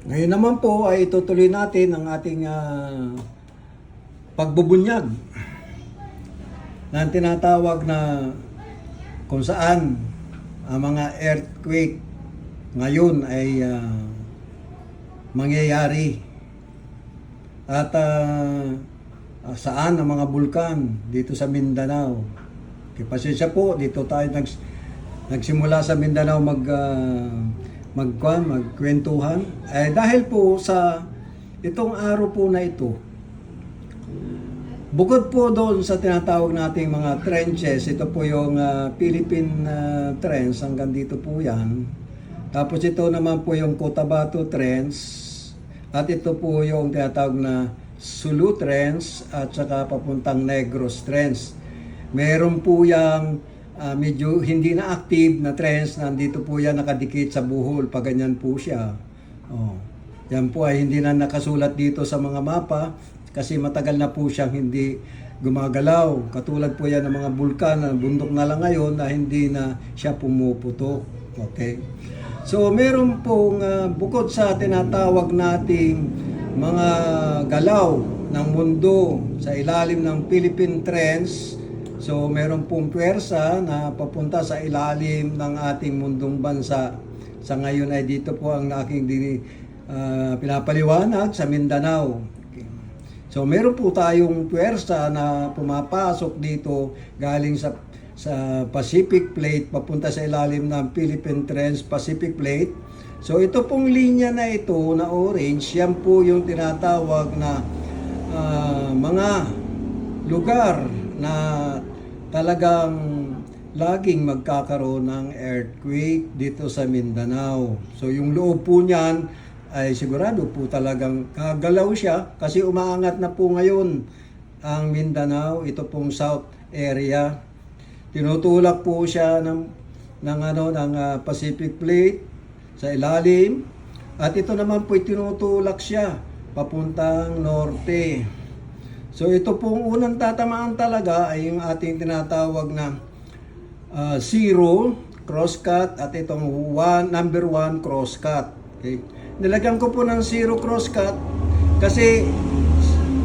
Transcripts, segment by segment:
Ngayon naman po ay tutuloy natin ang ating pagbubunyag na tinatawag na kung saan ang mga earthquake ngayon ay mangyayari at saan ang mga bulkan dito sa Mindanao. Okay, pasensya po, dito tayo nagsimula sa Mindanao magkwentuhan. Dahil po sa itong araw po na ito, bukod po doon sa tinatawag nating mga trenches, ito po yung Philippine Trench, hanggang dito po yan. Tapos ito naman po yung Cotabato Trench, at ito po yung tinatawag na Sulu Trench, at saka papuntang Negros Trench. Meron po yung medyo hindi na active na trench, nandito po yan nakadikit sa Bohol, pag ganyan po siya. Yan po ay hindi na nakasulat dito sa mga mapa, kasi matagal na po siyang hindi gumagalaw. Katulad po yan ng mga bulkan na bundok na lang ngayon na hindi na siya pumuputok. Okay? So meron pong bukod sa tinatawag nating mga galaw ng mundo sa ilalim ng Philippine Trench, so meron pong puwersa na papunta sa ilalim ng ating mundong bansa. Sa ngayon ay dito po ang aking pinapaliwanag sa Mindanao. Okay. So meron po tayong puwersa na pumapasok dito galing sa Pacific Plate papunta sa ilalim ng Philippine Trench Pacific Plate. So ito pong linya na ito na orange, yan po yung tinatawag na mga lugar na talagang laging magkakaroon ng earthquake dito sa Mindanao. So yung loob po niyan ay sigurado po talagang kagalaw siya, kasi umaangat na po ngayon ang Mindanao, ito pong south area. Tinutulak po siya ng Pacific Plate sa ilalim, at ito naman po tinutulak siya papuntang norte. So ito pong unang tatamaan talaga ay yung ating tinatawag na zero crosscut, at itong number 1 crosscut. Okay. Nilagyan ko po ng zero crosscut kasi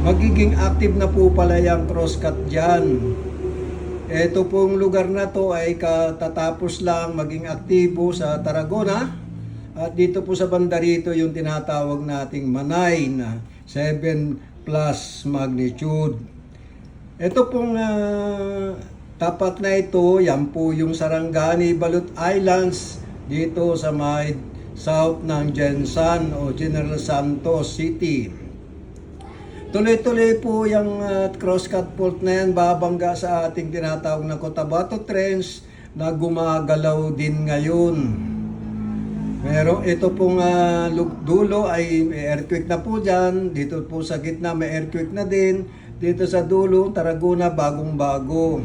magiging active na po pala yung crosscut dyan. Ito pong lugar na to ay katatapos lang maging aktibo sa Tarragona, at dito po sa banda rito yung tinatawag nating Manay na 7 plus magnitude. Ito pong tapat na ito, yan po yung Sarangani Balut Islands dito sa may south ng Jensan o General Santos City. Tuloy-tuloy po yung crosscut fault na yan, babangga sa ating tinatawag na Cotabato Trench na gumagalaw din ngayon. Pero ito pong dulo ay may earthquake na po dyan. Dito po sa gitna may earthquake na din. Dito sa dulo, Tarragona, bagong-bago.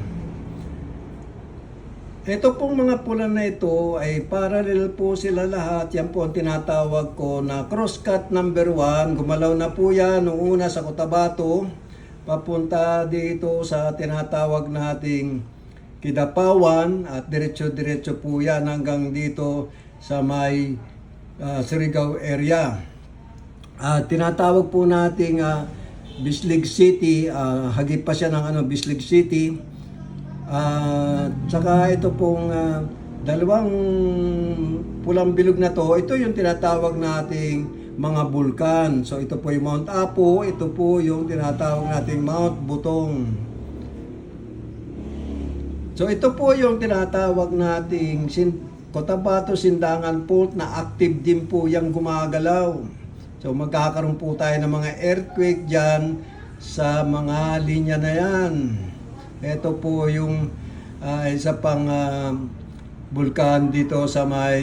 Ito pong mga pula na ito ay parallel po sila lahat. Yan po ang tinatawag ko na crosscut number 1. Gumalaw na po yan noong una sa Cotabato, papunta dito sa tinatawag nating Kidapawan, at diretso-diretso po yan hanggang dito sa may Surigao area. Tinatawag po nating Bislig City, hagip pa siya ng Bislig City. Tsaka ito pong dalawang pulang bilog na to, ito yung tinatawag nating mga bulkan. So ito po yung Mount Apo, ito po yung tinatawag nating Mount Butong. So ito po yung tinatawag nating Cotabato Sindangan Fault na active din po yung gumagalaw. So magkakaroon po tayo ng mga earthquake dyan sa mga linya na yan. Ito po yung isa pang bulkan dito sa may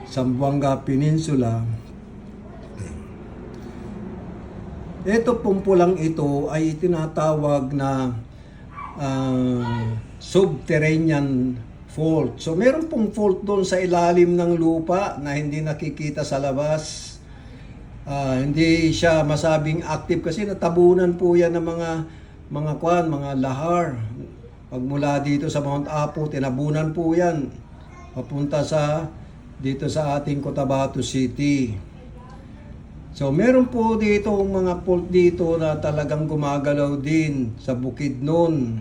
Zamboanga Peninsula. Ito pong pulang ito ay tinatawag na subterranean fault. So meron pong fault doon sa ilalim ng lupa na hindi nakikita sa labas. Hindi siya masabing active kasi natabunan po yan ng mga lahar. Pag mula dito sa Mount Apo, tinabunan po yan papunta sa dito sa ating Cotabato City. So meron po dito mga fault dito na talagang gumagalaw din sa Bukidnon.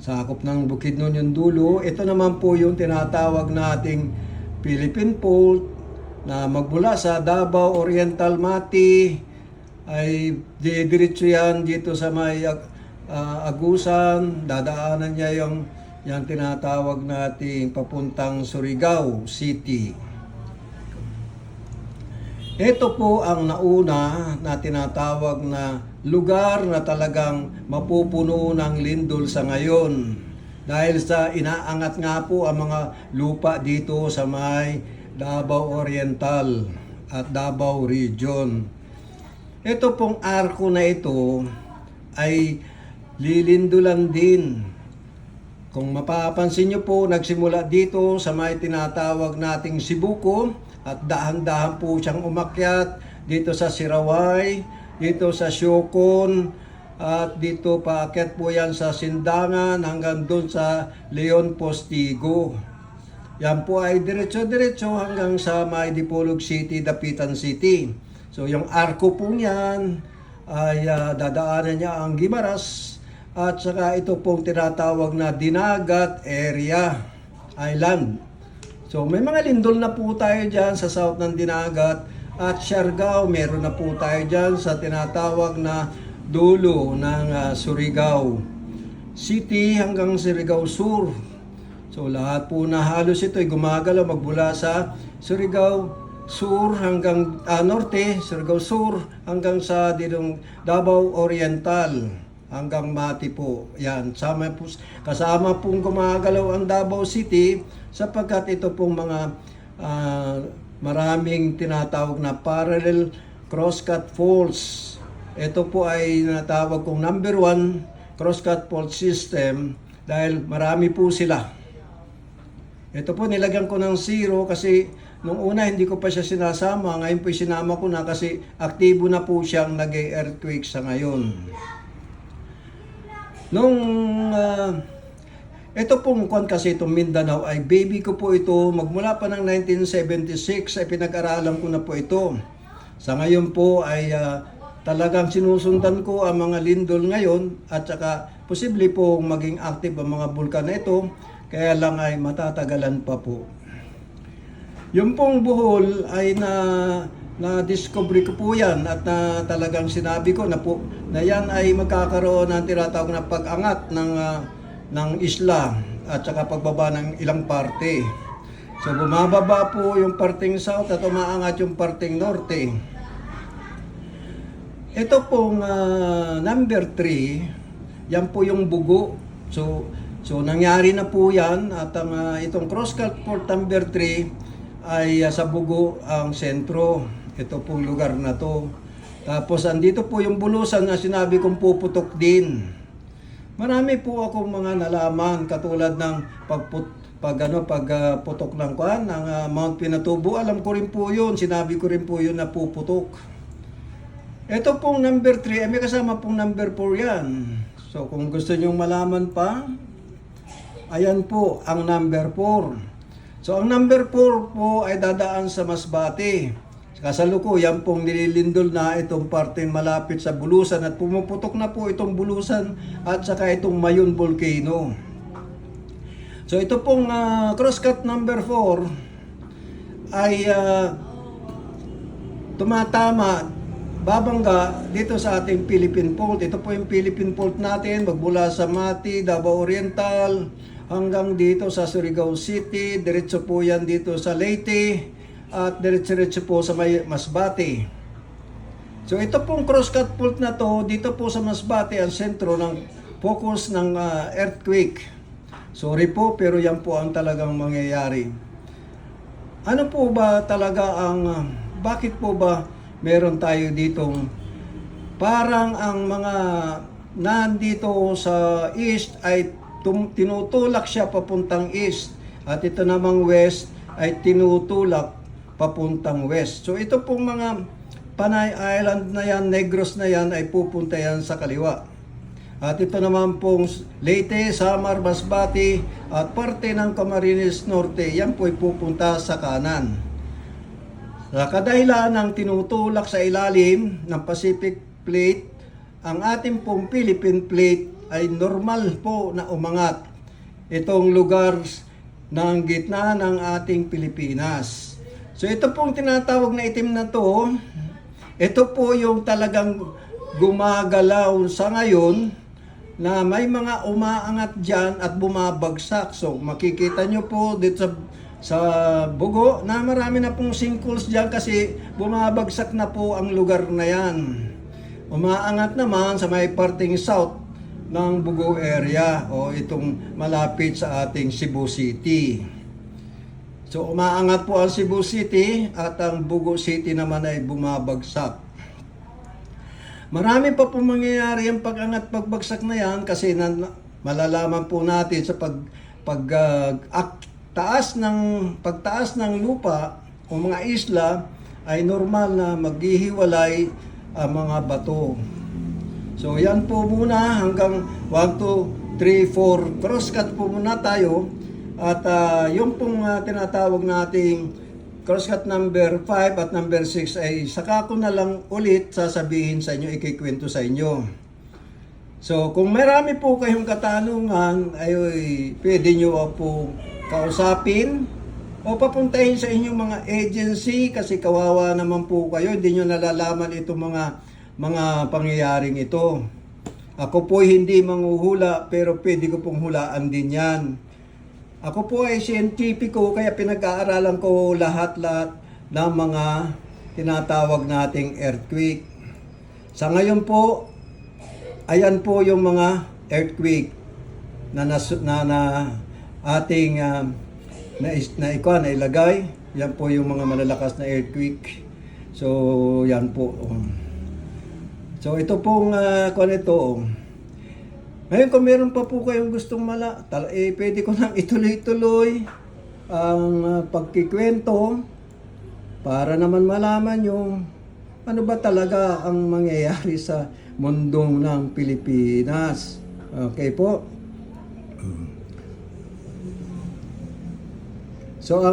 Sakop ng Bukidnon yung dulo. Ito naman po yung tinatawag nating Philippine fault na magmula sa Davao Oriental Mati ay diretso yan dito sa may Agusan. Dadaanan niya yung tinatawag nating papuntang Surigao City. Ito po ang nauna na tinatawag na lugar na talagang mapupuno ng lindol sa ngayon. Dahil sa inaangat nga po ang mga lupa dito sa may Davao Oriental at Davao Region. Ito pong arko na ito ay lilindulan din. Kung mapapansin nyo po, nagsimula dito sa may tinatawag nating Sibuko at dahan-dahan po siyang umakyat dito sa Siraway, dito sa Siokon, at dito paakyat po yan sa Sindangan hanggang doon sa Leon Postigo. Yan po ay diretso-diretso hanggang sa may Dipolog City, Dapitan City. So yung arko po niyan ay dadaanan niya ang Guimaras at saka ito pong tinatawag na Dinagat Area Island. So may mga lindol na po tayo dyan sa south ng Dinagat at Siargao. Meron na po tayo dyan sa tinatawag na dulo ng Surigao City hanggang Surigao Sur. So lahat po na halos ito ay gumagalaw magmula sa Surigao Sur hanggang Norte, Surigao Sur hanggang sa ditong Davao Oriental hanggang Mati po. Yan, kasama pong gumagalaw ang Davao City sapagkat ito pong mga maraming tinatawag na parallel crosscut faults. Ito po ay natawag kong number 1 crosscut fault system dahil marami po sila. Ito po nilagyan ko ng 0 kasi nung una hindi ko pa siya sinasama, ngayon po sinama ko na kasi aktibo na po siyang nag-earthquake sa ngayon. Nung ito pong kwan kasi itong Mindanao ay baby ko po ito. Magmula pa ng 1976 ay pinag-aralan ko na po ito. Sa ngayon po ay talagang sinusundan ko ang mga lindol ngayon at saka posible po maging active ang mga bulkan na ito. Kaya lang ay matatagalan pa po. Yung pong Bohol ay na-discover ko po yan at talagang sinabi ko na yan ay magkakaroon ng tinatawag na pag-angat ng isla at saka pagbaba ng ilang parte. So bumababa po yung parting south at umaangat yung parting norte. Ito pong number 3, yan po yung bugo. So nangyari na po yan at itong crosscut fault number 3 ay sa bugo ang sentro. Ito pong lugar na to. Tapos andito po yung bulusan na sinabi kong puputok din. Marami po akong mga nalaman katulad ng pagputok ng Mount Pinatubo. Alam ko rin po yun. Sinabi ko rin po yun na puputok. Ito pong number 3, may kasama pong number 4 yan. So kung gusto nyong malaman pa, ayan po ang number 4. So ang number 4 po ay dadaan sa Masbate. Kasalukuyan pong nililindol na itong parte malapit sa Bulusan at pumuputok na po itong Bulusan at saka itong Mayon Volcano. So ito pong crosscut number 4 ay tumatama, babangga dito sa ating Philippine fault. Ito po yung Philippine fault natin magmula sa Mati, Davao Oriental hanggang dito sa Surigao City. Diretso po yan dito sa Leyte at diretso-diretso po sa Masbate. So ito pong crosscut fault na to, dito po sa Masbate ang sentro ng focus ng earthquake. Sorry po, pero yan po ang talagang mangyayari. Ano po ba talaga bakit po ba meron tayo ditong parang ang mga nandito sa east ay tinutulak siya papuntang east at ito namang west ay tinutulak papuntang west. So ito pong mga Panay Island na yan, Negros na yan ay pupunta yan sa kaliwa. At ito naman pong Leyte, Samar, Masbate at parte ng Camarines Norte, yan po ay pupunta sa kanan. Sa kadahilan ng tinutulak sa ilalim ng Pacific Plate, ang ating pong Philippine Plate ay normal po na umangat. Itong lugar ng gitna ng ating Pilipinas. So ito pong tinatawag na itim na to, ito po yung talagang gumagalaw sa ngayon na may mga umaangat dyan at bumabagsak. So makikita nyo po dito sa Bugo na marami na pong sinkholes dyan kasi bumabagsak na po ang lugar na yan. Umaangat naman sa may parting south ng Bugo area o itong malapit sa ating Cebu City. So umaangat po ang Cebu City at ang Bugo City naman ay bumabagsak. Marami pa po mangyayari ang pag-angat pagbagsak na yan kasi malalaman po natin sa pagtaas ng lupa o mga isla ay normal na maghihiwalay ang mga bato. So yan po muna hanggang 1, 2, 3, 4 crosscut po muna tayo at yung pong tinatawag nating crosscut number 5 at number 6 ay saka ko na lang ulit sasabihin sa inyo, ikikwento sa inyo. So kung marami po kayong katanungan ay pwede nyo po kausapin o papuntahin sa inyong mga agency kasi kawawa naman po kayo, hindi nyo nalalaman itong mga pangyayaring ito. Ako po hindi manghuhula pero pwede ko pong hulaan din yan. Ako po ay siyentipiko kaya pinag-aaralan ko lahat-lahat ng mga tinatawag nating earthquake. Sa ngayon po, ayan po yung mga earthquake na ating nailagay. Yan po yung mga malalakas na earthquake. So, yan po. So, ito pong ito. Ngayon, kung meron pa po kayong gustong pwede ko nang ituloy-tuloy ang pagkikwento para naman malaman yung ano ba talaga ang mangyayari sa mundong ng Pilipinas. Okay po? So,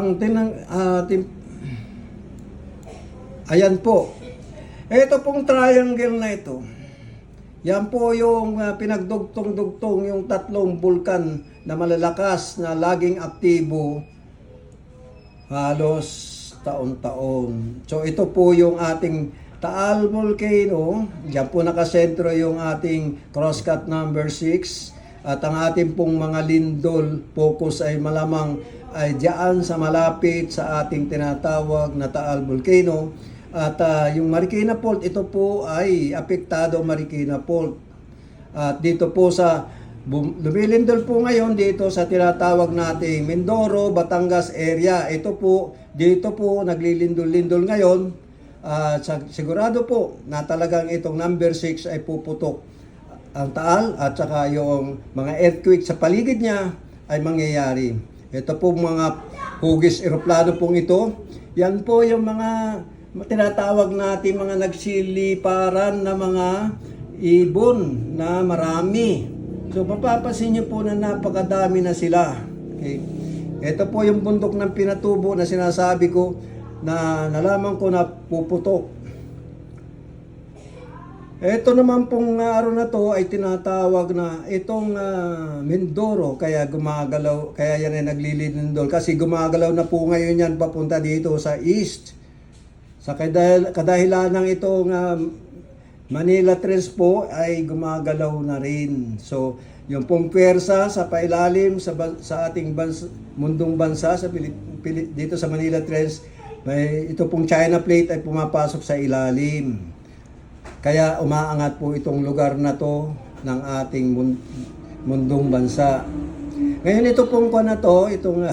ayan po. Ito pong triangle na ito. Yan po yung pinagdugtong-dugtong yung tatlong bulkan na malalakas na laging aktibo halos taon-taon. So ito po yung ating Taal Volcano. Diyan po nakasentro yung ating crosscut number 6. At ang ating pong mga lindol focus ay malamang ay diyan sa malapit sa ating tinatawag na Taal Volcano. At yung Marikina Fault, ito po ay apektado Marikina Fault. At dito po sa lumilindol po ngayon dito sa tinatawag nating Mindoro, Batangas area. Dito po naglilindol-lindol ngayon. Sigurado po na talagang itong number 6 ay puputok ang Taal at saka yung mga earthquake sa paligid niya ay mangyayari. Ito po mga hugis eroplano pong ito. Yan po yung mga tinatawag natin mga nagsiliparan na mga ibon na marami. So mapapansin niyo po na napakadami na sila. Okay. Ito po yung bundok ng Pinatubo na sinasabi ko na nalaman ko na puputok. Ito naman pong araw na to ay tinatawag na itong Mindoro kaya gumagalaw, kaya yan ay naglilindol kasi gumagalaw na po ngayon yan papunta dito sa east. Sa kadahilan ng itong Manila Trench po ay gumagalaw na rin. So, yung pong pwersa sa pailalim sa ating mundong bansa dito sa Manila Trench, ito pong China Plate ay pumapasok sa ilalim. Kaya umaangat po itong lugar na to ng ating mundong bansa. Ngayon ito pong itong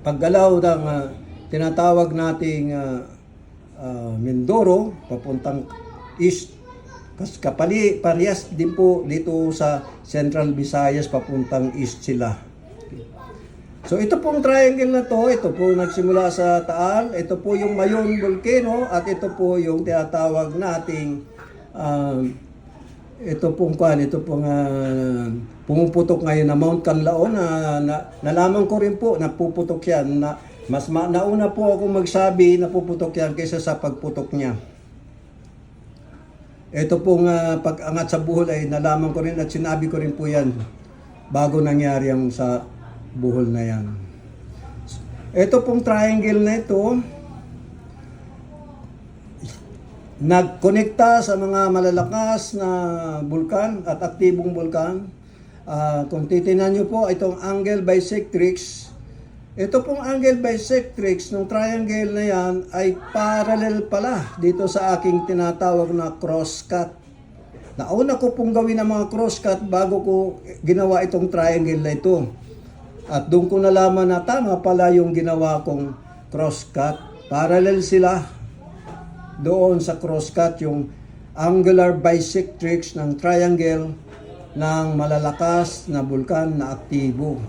paggalaw ng tinatawag nating Mindoro papuntang east parehas din po dito sa Central Visayas papuntang east sila. So ito pong triangle na to, ito po nagsimula sa Taal, ito po yung Mayon Volcano at ito po yung tinatawag nating ito pong kwan, ito pong pumuputok ngayon na Mount Canlaon nalaman ko rin po na puputok yan na nauna po ako magsabi na puputok yan kaysa sa pagputok niya. Ito pong pag-angat sa buhol ay nalaman ko rin at sinabi ko rin po yan bago nangyari ang sa buhol na yan. Ito pong triangle na ito nagkonekta sa mga malalakas na bulkan at aktibong bulkan. Kung titingnan nyo po, itong angle bisectrix, ito pong angle bisectrix ng triangle na yan ay parallel pala dito sa aking tinatawag na crosscut. Nauna ko pong gawin ang mga crosscut bago ko ginawa itong triangle na ito. At doon ko nalaman na tama pala yung ginawa kong crosscut. Parallel sila doon sa crosscut, yung angular bisectrix ng triangle ng malalakas na bulkan na aktibo.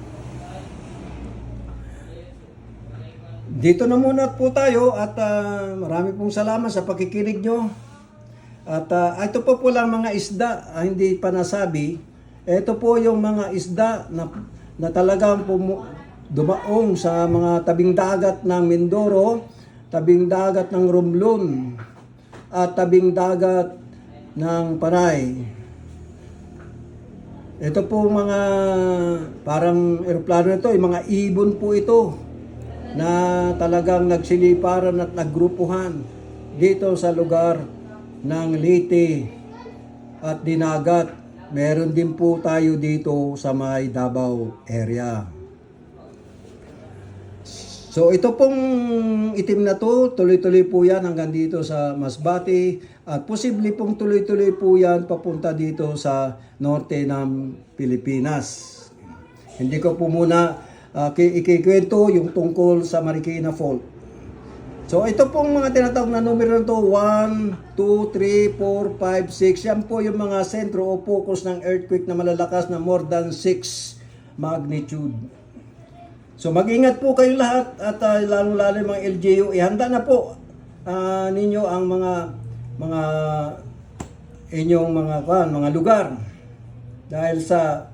Dito na muna po tayo at marami pong salamat sa pakikinig nyo. At ito po lang mga isda, hindi pa nasabi. Ito po yung mga isda na talagang dumaong sa mga tabing dagat ng Mindoro, tabing dagat ng Romblon, at tabing dagat ng Panay. Ito po mga parang eroplano ito, yung mga ibon po ito na talagang nagsiliparan at naggrupuhan dito sa lugar ng Leyte at Dinagat. Meron din po tayo dito sa may Davao area. So ito pong itim na to, tuloy-tuloy po yan hanggang dito sa Masbate at posible pong tuloy-tuloy po yan papunta dito sa norte ng Pilipinas. Hindi ko po muna ikikwento yung tungkol sa Marikina Fault. So ito pong mga tinatawag na numero nito, 1, 2, 3, 4, 5, 6. Yan po yung mga sentro o focus ng earthquake na malalakas na more than 6 magnitude. So mag-ingat po kayo lahat at lalo-lalo mga LGU, ihanda na po ninyo ang mga inyong mga lugar. Dahil sa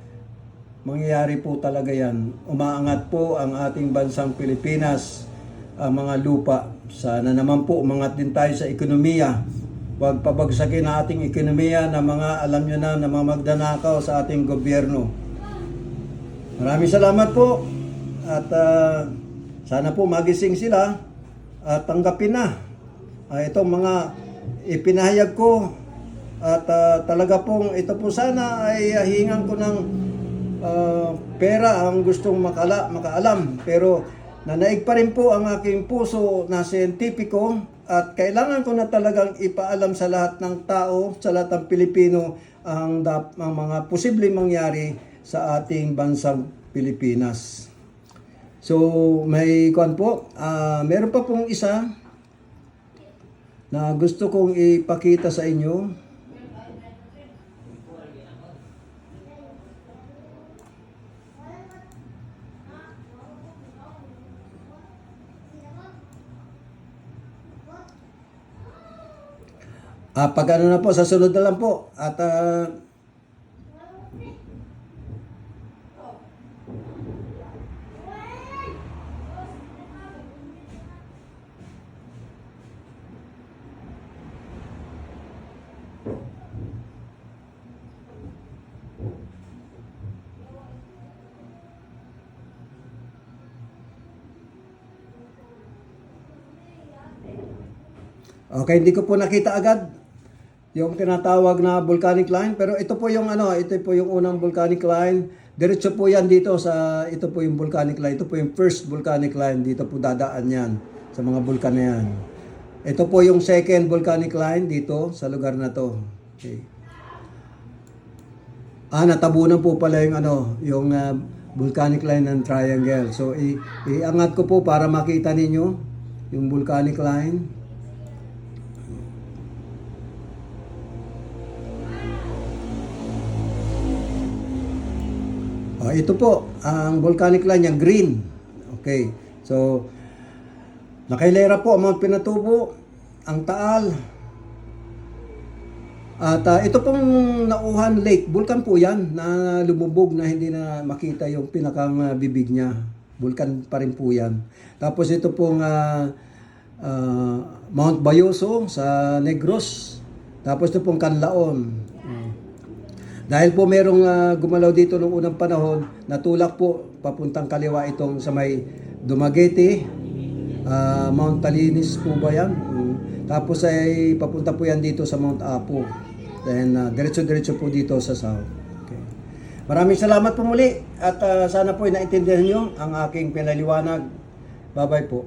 mangyayari po talaga yan, umaangat po ang ating bansang Pilipinas, ang mga lupa. Sana naman po umangat din tayo sa ekonomiya. Huwag pabagsakin ang ating ekonomiya na mga alam nyo na mga magdanakaw sa ating gobyerno. Maraming salamat po. At sana po magising sila at tanggapin na itong mga ipinahayag ko. At talaga pong ito po sana ay hingan ko ng pera ang gustong makaalam. Pero nanaig pa rin po ang aking puso na siyentipiko at kailangan ko na talagang ipaalam sa lahat ng tao, sa lahat ng Pilipino ang mga posibleng mangyari sa ating bansang Pilipinas. So, may kuwan po. Meron pa pong isa na gusto kong ipakita sa inyo. Pag ano na po, sa sunod na lang po. At okay, hindi ko po nakita agad yung tinatawag na volcanic line, pero ito po yung unang volcanic line. Diretso po yan dito ito po yung volcanic line. Ito po yung first volcanic line. Dito po dadaan yan sa mga vulkan na yan. Ito po yung second volcanic line dito sa lugar na to. Okay. Natabunan po pala yung volcanic line ng triangle. So iangat ko po para makita ninyo yung volcanic line. Ito po, ang volcanic line niya, green. Okay. So, nakailera po ang Mount Pinatubo, ang Taal, At ito pong Nauhan Lake, bulkan po yan na lumubog na hindi na makita yung pinakang bibig niya. Bulkan pa rin po yan. Tapos ito pong Mount Bayoso sa Negros. Tapos ito pong Canlaon. Dahil po merong gumalaw dito noong unang panahon, natulak po papuntang kaliwa itong sa may Dumaguete, Mount Talinis po ba yan? Tapos ay papunta po yan dito sa Mount Apo. Then diretso-diretso po dito sa south. Okay. Maraming salamat po muli at sana po naintindihan nyo ang aking pinaliwanag. Bye-bye po.